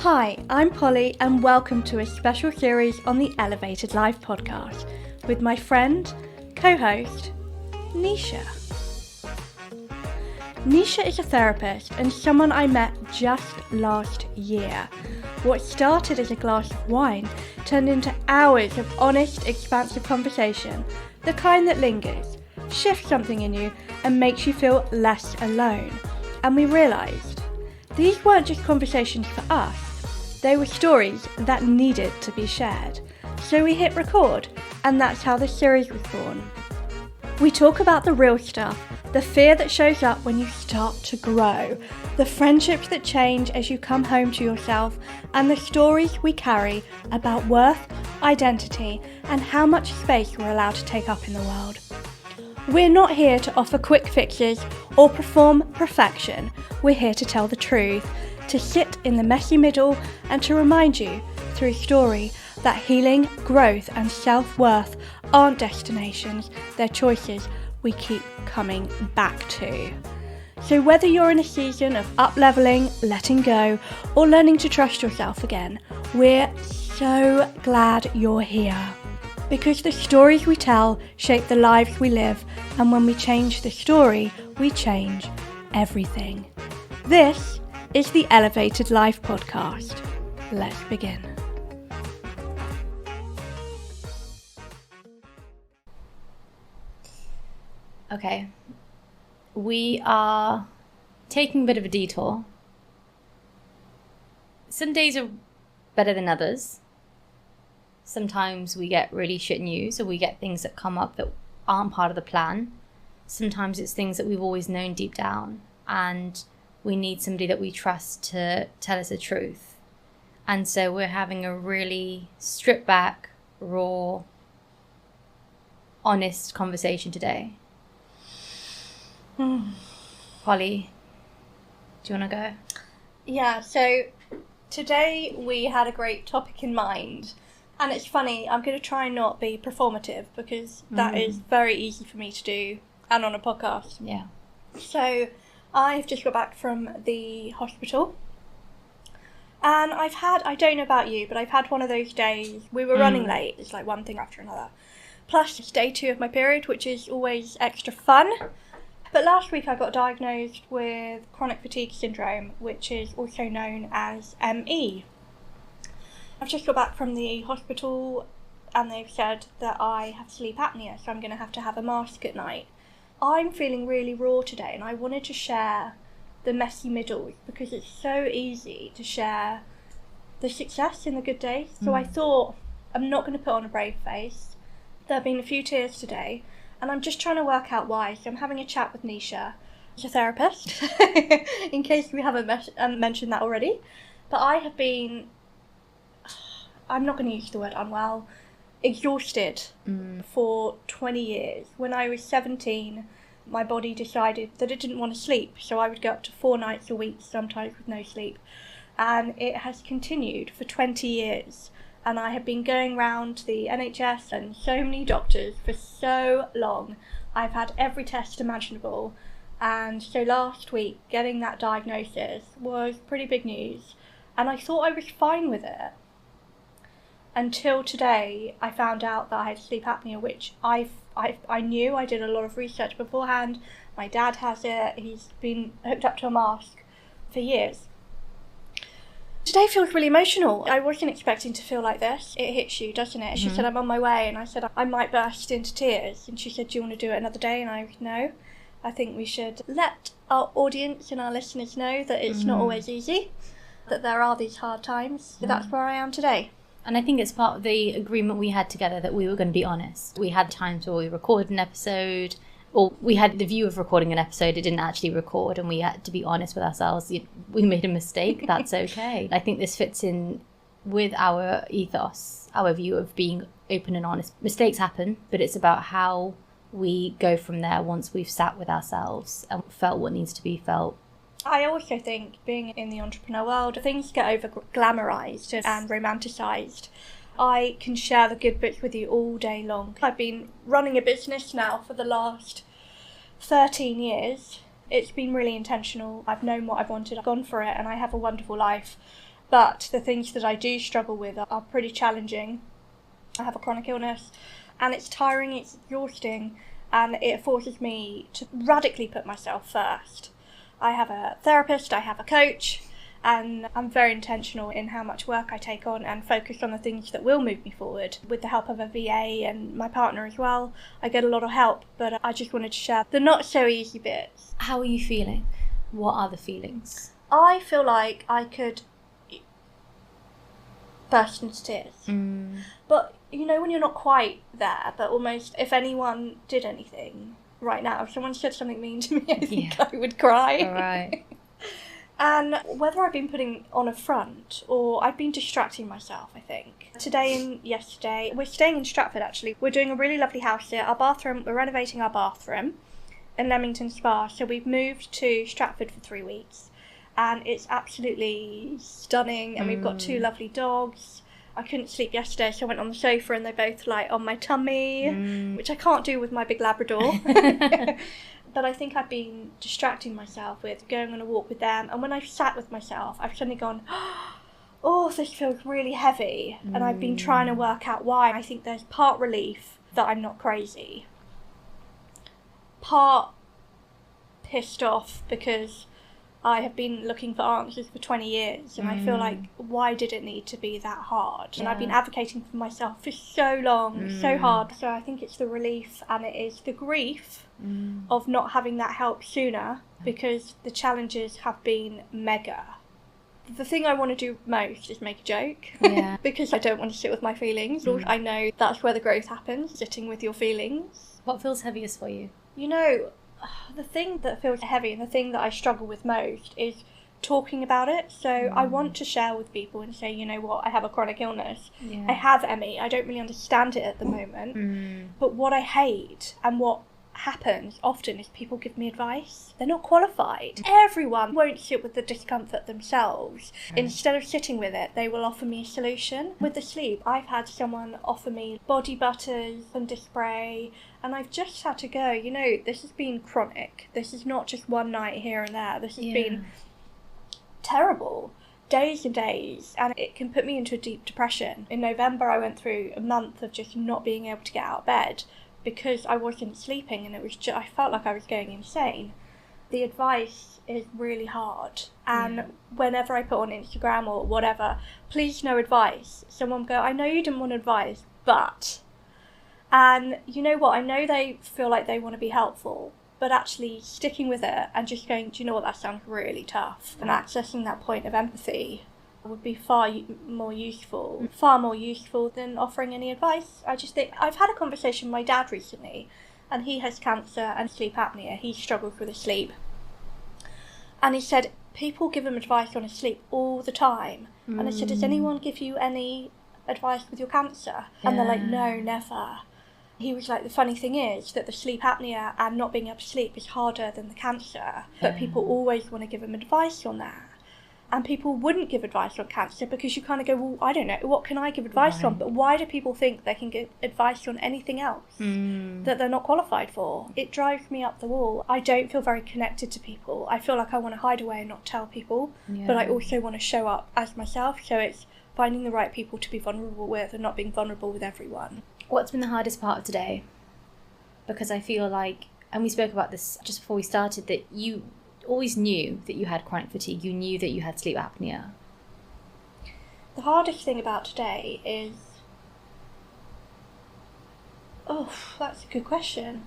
Hi, I'm Polly and welcome to a special series on the Elevated Life podcast with my friend, co-host, Nisha. Nisha is a therapist and someone I met just last year. What started as a glass of wine turned into hours of honest, expansive conversation, the kind that lingers, shifts something in you and makes you feel less alone. And we realised these weren't just conversations for us, they were stories that needed to be shared. So we hit record, and that's how the series was born. We talk about the real stuff, the fear that shows up when you start to grow, the friendships that change as you come home to yourself, and the stories we carry about worth, identity, and how much space we're allowed to take up in the world. We're not here to offer quick fixes or perform perfection. We're here to tell the truth, to sit in the messy middle, and to remind you, through story, that healing, growth, and self-worth aren't destinations, they're choices we keep coming back to. So whether you're in a season of up-leveling, letting go, or learning to trust yourself again, we're so glad you're here. Because the stories we tell shape the lives we live, and when we change the story, we change everything. This is the Elevated Life podcast. Let's begin. Okay, we are taking a bit of a detour. Some days are better than others. Sometimes we get really shit news, or we get things that come up that aren't part of the plan. Sometimes it's things that we've always known deep down, and we need somebody that we trust to tell us the truth. And so we're having a really stripped back, raw, honest conversation today. Polly, do you want to go? Yeah, so today we had a great topic in mind. And it's funny, I'm going to try and not be performative because that is very easy for me to do and on a podcast. Yeah. So I've just got back from the hospital and I don't know about you, but I've had one of those days, we were running late, it's like one thing after another. Plus it's day 2 of my period, which is always extra fun. But last week I got diagnosed with chronic fatigue syndrome, which is also known as ME. I've just got back from the hospital and they've said that I have sleep apnea, so I'm going to have a mask at night. I'm feeling really raw today and I wanted to share the messy middles because it's so easy to share the success in the good days. So I thought, I'm not going to put on a brave face. There have been a few tears today and I'm just trying to work out why. So I'm having a chat with Nisha, who's a therapist, in case we haven't mentioned that already. But I have been, I'm not going to use the word unwell, exhausted for 20 years. When I was 17, my body decided that it didn't want to sleep, so I would go up to 4 nights a week, sometimes with no sleep. And it has continued for 20 years. And I have been going round the NHS and so many doctors for so long. I've had every test imaginable. And so last week, getting that diagnosis was pretty big news. And I thought I was fine with it. Until today, I found out that I had sleep apnea, which I knew. I did a lot of research beforehand. My dad has it. He's been hooked up to a mask for years. Today feels really emotional. I wasn't expecting to feel like this. It hits you, doesn't it? She said, I'm on my way. And I said, I might burst into tears. And she said, do you want to do it another day? And I said, no. I think we should let our audience and our listeners know that it's not always easy, that there are these hard times. So that's where I am today. And I think it's part of the agreement we had together that we were going to be honest. We had times where we recorded an episode, or we had the view of recording an episode, it didn't actually record, and we had to be honest with ourselves. We made a mistake, that's okay. I think this fits in with our ethos, our view of being open and honest. Mistakes happen, but it's about how we go from there once we've sat with ourselves and felt what needs to be felt. I also think being in the entrepreneur world, things get over-glamorised and romanticised. I can share the good bits with you all day long. I've been running a business now for the last 13 years. It's been really intentional. I've known what I've wanted. I've gone for it and I have a wonderful life. But the things that I do struggle with are pretty challenging. I have a chronic illness, and it's tiring, it's exhausting, and it forces me to radically put myself first. I have a therapist, I have a coach, and I'm very intentional in how much work I take on and focus on the things that will move me forward. With the help of a VA and my partner as well, I get a lot of help, but I just wanted to share the not so easy bits. How are you feeling? What are the feelings? I feel like I could burst into tears. But you know when you're not quite there, but almost if anyone did anything right now, if someone said something mean to me, I think I would cry. All right. And whether I've been putting on a front or I've been distracting myself, I think. Today and yesterday, we're staying in Stratford actually. We're doing a really lovely house here. We're renovating our bathroom in Leamington Spa. So we've moved to Stratford for 3 weeks. And it's absolutely stunning. And we've got 2 lovely dogs. I couldn't sleep yesterday, so I went on the sofa and they both lie on my tummy, which I can't do with my big Labrador. But I think I've been distracting myself with going on a walk with them. And when I've sat with myself, I've suddenly gone, oh, this feels really heavy. And I've been trying to work out why. I think there's part relief that I'm not crazy. Part pissed off because I have been looking for answers for 20 years. And I feel like, why did it need to be that hard? And I've been advocating for myself for so long, so hard. So I think it's the relief and it is the grief of not having that help sooner, because the challenges have been mega. The thing I want to do most is make a joke, because I don't want to sit with my feelings. I know that's where the growth happens, sitting with your feelings. What feels heaviest for you? You know, the thing that feels heavy and the thing that I struggle with most is talking about it. So I want to share with people and say, you know what, I have a chronic illness. I have ME. I don't really understand it at the moment. But what I hate and what happens often is people give me advice. They're not qualified. Everyone won't sit with the discomfort themselves. Instead of sitting with it, they will offer me a solution. With the sleep, I've had someone offer me body butters and spray, and I've just had to go, you know, this has been chronic. This is not just one night here and there. This has been terrible. Days and days, and it can put me into a deep depression. In November, I went through a month of just not being able to get out of bed because I wasn't sleeping, and it was I felt like I was going insane. The advice is really hard, and whenever I put on Instagram or whatever, please no advice, someone will go, I know you didn't want advice, but... And you know what, I know they feel like they want to be helpful, but actually sticking with it and just going, do you know what, that sounds really tough, and accessing that point of empathy would be far more useful than offering any advice. I just think, I've had a conversation with my dad recently, and he has cancer and sleep apnea. He struggles with his sleep. And he said, people give him advice on his sleep all the time. And I said, does anyone give you any advice with your cancer? And they're like, no, never. He was like, the funny thing is that the sleep apnea and not being able to sleep is harder than the cancer. But people always want to give him advice on that. And people wouldn't give advice on cancer because you kind of go, well, I don't know, what can I give advice on? But why do people think they can give advice on anything else that they're not qualified for? It drives me up the wall. I don't feel very connected to people. I feel like I want to hide away and not tell people, but I also want to show up as myself. So it's finding the right people to be vulnerable with and not being vulnerable with everyone. What's been the hardest part of today? Because I feel like, and we spoke about this just before we started, that you always knew that you had chronic fatigue, you knew that you had sleep apnea. The hardest thing about today is... Oh, that's a good question.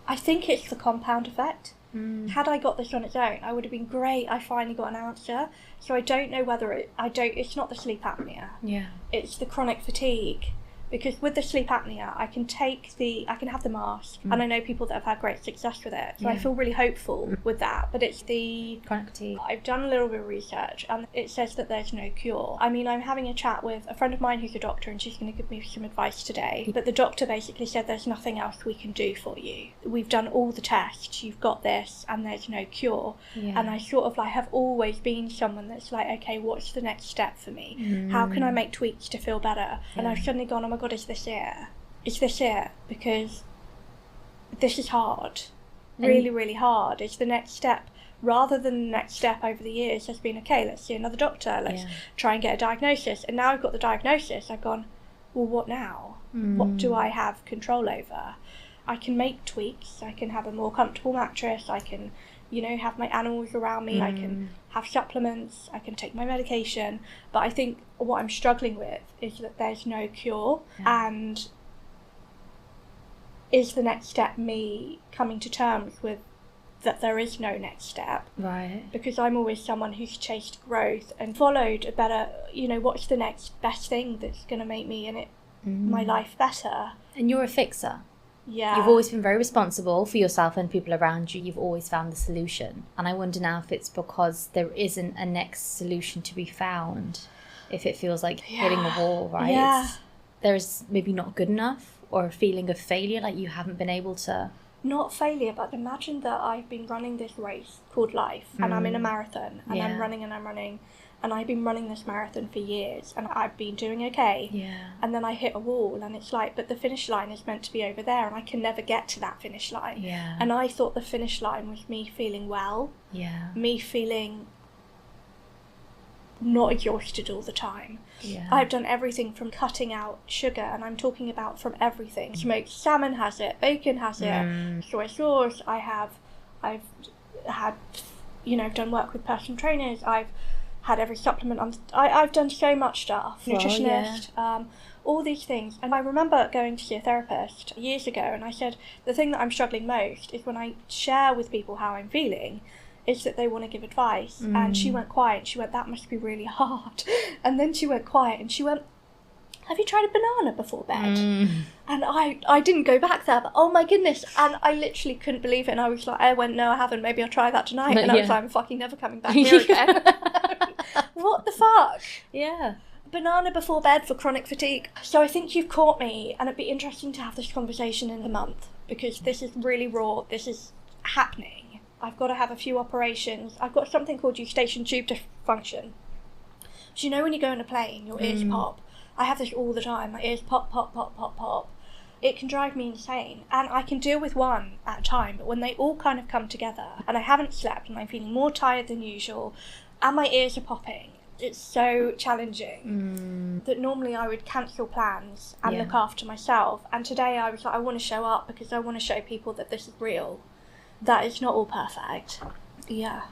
I think it's the compound effect. Had I got this on its own, I would have been great. I finally got an answer. So I don't know whether it's not the sleep apnea. It's the chronic fatigue. Because with the sleep apnea, I can have the mask, and I know people that have had great success with it. So I feel really hopeful with that. But it's the chronic fatigue. I've done a little bit of research, and it says that there's no cure. I mean, I'm having a chat with a friend of mine who's a doctor, and she's going to give me some advice today. But the doctor basically said there's nothing else we can do for you. We've done all the tests, you've got this, and there's no cure. And I sort of have always been someone that's like, okay, what's the next step for me? How can I make tweaks to feel better? And I've suddenly gone, oh my God, is this it? Is this it? Because this is hard. Really, really hard. Is the next step rather than the next step over the years has been, okay, let's see another doctor, let's try and get a diagnosis. And now I've got the diagnosis, I've gone, well, what now? What do I have control over? I can make tweaks, I can have a more comfortable mattress, I can, have my animals around me, I can have supplements, I can take my medication. But I think what I'm struggling with is that there's no cure. And is the next step me coming to terms with that there is no next step? Right. Because I'm always someone who's chased growth and followed a better, what's the next best thing that's going to make me in it my life better. And you're a fixer. Yeah. You've always been very responsible for yourself and people around you. You've always found the solution. And I wonder now if it's because there isn't a next solution to be found. If it feels like hitting a wall, right? Yeah. There's maybe not good enough, or a feeling of failure, like you haven't been able to... Not failure, but imagine that I've been running this race called life, and I'm in a marathon, and I'm running, and I've been running this marathon for years, and I've been doing okay. Yeah. And then I hit a wall, and it's like, but the finish line is meant to be over there, and I can never get to that finish line. Yeah. And I thought the finish line was me feeling well. Yeah. Me feeling not exhausted all the time. Yeah. I've done everything from cutting out sugar, and I'm talking about from everything. Smoked salmon has it, bacon has it, soy sauce. I've had, I've done work with personal trainers. I've had every supplement. I've done so much stuff. Nutritionist, all these things. And I remember going to see a therapist years ago, and I said, the thing that I'm struggling most is when I share with people how I'm feeling, is that they want to give advice. And she went quiet. She went, that must be really hard. And then she went quiet and she went, have you tried a banana before bed? And I didn't go back there, but oh my goodness. And I literally couldn't believe it. And I was like, I went, no, I haven't. Maybe I'll try that tonight. And I was like, I'm fucking never coming back here again. What the fuck? Yeah. Banana before bed for chronic fatigue. So I think you've caught me, and it'd be interesting to have this conversation in a month, because this is really raw. This is happening. I've got to have a few operations. I've got something called eustachian tube dysfunction. So when you go on a plane, your ears pop. I have this all the time. My ears pop, pop, pop, pop, pop. It can drive me insane. And I can deal with one at a time, but when they all kind of come together, and I haven't slept, and I'm feeling more tired than usual, and my ears are popping, it's so challenging that normally I would cancel plans and look after myself. And today I was like, I want to show up because I want to show people that this is real. That it's not all perfect. Yeah.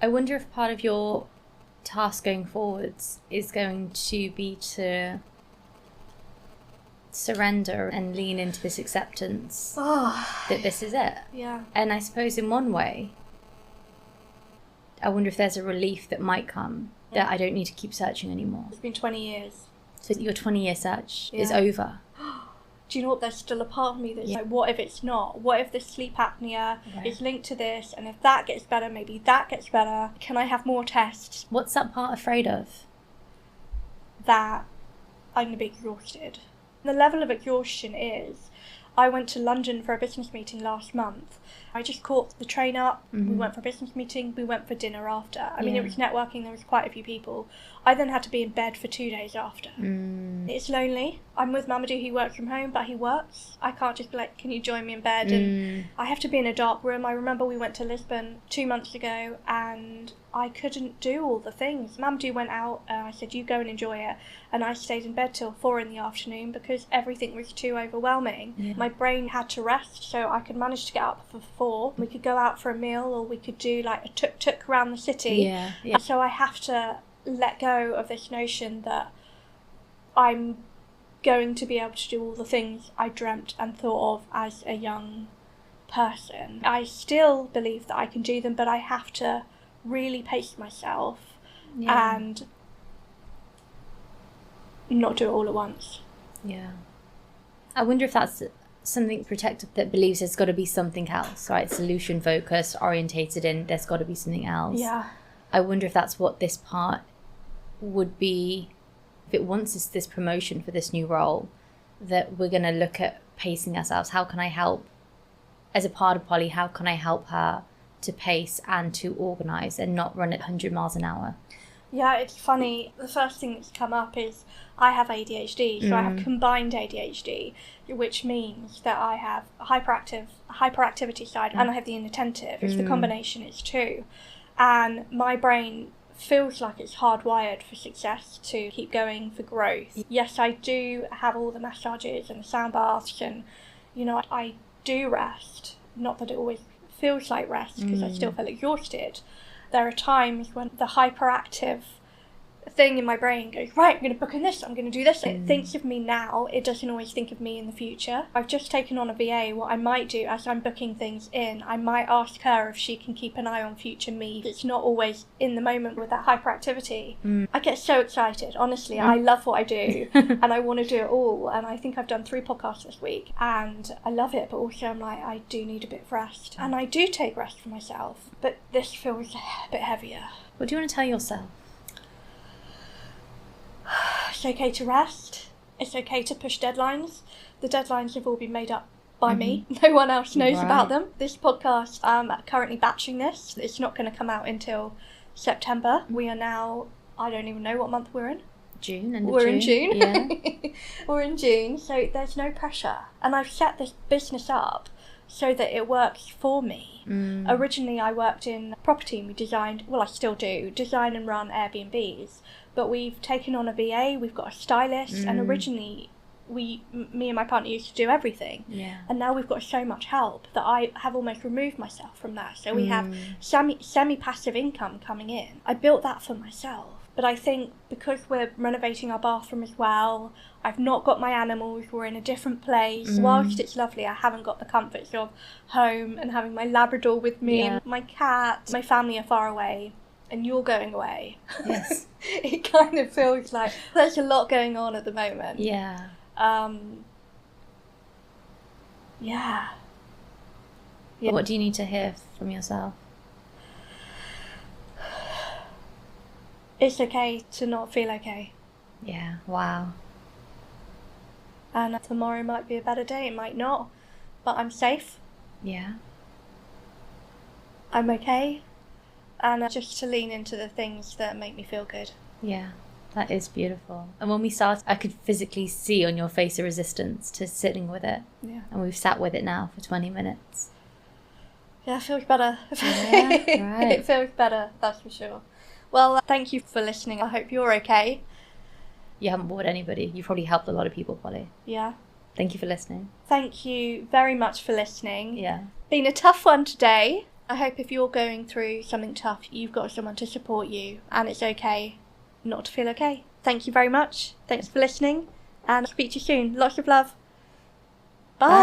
I wonder if part of your task going forwards is going to be to surrender and lean into this acceptance that this is it. Yeah. And I suppose in one way, I wonder if there's a relief that might come, that I don't need to keep searching anymore. It's been 20 years. So your 20-year search is over. Do you know what? There's still a part of me that's like, what if it's not? What if this sleep apnea is linked to this? And if that gets better, maybe that gets better. Can I have more tests? What's that part afraid of? That I'm going to be exhausted. The level of exhaustion is, I went to London for a business meeting last month. I just caught the train up. We went for a business meeting. We went for dinner after. I mean, it was networking. There was quite a few people. I then had to be in bed for 2 days after. It's lonely. I'm with Mamadou. He works from home, but he works. I can't just be like, can you join me in bed? And I have to be in a dark room. I remember we went to Lisbon 2 months ago, and I couldn't do all the things. Mamadou went out. I said, you go and enjoy it. And I stayed in bed till 4 in the afternoon because everything was too overwhelming. My brain had to rest, so I could manage to get up for 4. We could go out for a meal, or we could do like a tuk-tuk around the city. So I have to let go of this notion that I'm going to be able to do all the things I dreamt and thought of as a young person. I still believe that I can do them, but I have to really pace myself and not do it all at once. I wonder if that's something protective that believes there's got to be something else, right? Solution focused, orientated in, there's got to be something else. I wonder if that's what this part would be, if it wants this promotion for this new role, that we're going to look at pacing ourselves. How can I help, as a part of Polly, how can I help her to pace and to organise and not run at 100 miles an hour? Yeah, it's funny. The first thing that's come up is I have ADHD, so I have combined ADHD, which means that I have a hyperactivity side, and I have the inattentive. It's the combination, it's two. And my brain feels like it's hardwired for success, to keep going, for growth. Yes, I do have all the massages and the sound baths, and, you know, I do rest. Not that it always feels like rest, because I still feel exhausted. There are times when the hyperactive thing in my brain goes, right, I'm going to book in this, I'm going to do this. It thinks of me now, it doesn't always think of me in the future. I've just taken on a VA. What I might do as I'm booking things in, I might ask her if she can keep an eye on future me. It's not always in the moment with that hyperactivity. I get so excited, honestly. I love what I do and I want to do it all, and I think I've done 3 podcasts this week and I love it, but also I'm like, I do need a bit of rest, and I do take rest for myself, but this feels a bit heavier. What do you want to tell yourself? It's okay to rest. It's okay to push deadlines. The deadlines have all been made up by me. No one else knows about them. This podcast, I'm currently batching this. It's not going to come out until September. We are now, I don't even know what month we're in. June. We're in June. Yeah. We're in June, so there's no pressure. And I've set this business up so that it works for me. Originally, I worked in property and we designed, well, I still do, design and run Airbnbs. But we've taken on a VA, we've got a stylist, and originally me and my partner used to do everything. Yeah. And now we've got so much help that I have almost removed myself from that. So we have semi-passive income coming in. I built that for myself. But I think because we're renovating our bathroom as well, I've not got my animals, we're in a different place. Whilst it's lovely, I haven't got the comforts of home and having my Labrador with me and my cat. My family are far away. And you're going away. Yes. It kind of feels like there's a lot going on at the moment. Yeah. Yeah. What do you need to hear from yourself? It's okay to not feel okay. Yeah. Wow. And tomorrow might be a better day, it might not. But I'm safe. Yeah. I'm okay. And just to lean into the things that make me feel good. Yeah, that is beautiful. And when we started, I could physically see on your face a resistance to sitting with it. Yeah. And we've sat with it now for 20 minutes. Yeah, it feels better. Yeah, right. It feels better, that's for sure. Well, thank you for listening. I hope you're okay. You haven't bored anybody. You've probably helped a lot of people, Polly. Yeah. Thank you for listening. Thank you very much for listening. Yeah. Been a tough one today. I hope if you're going through something tough, you've got someone to support you, and it's okay not to feel okay. Thank you very much. Thanks for listening, and I'll speak to you soon. Lots of love.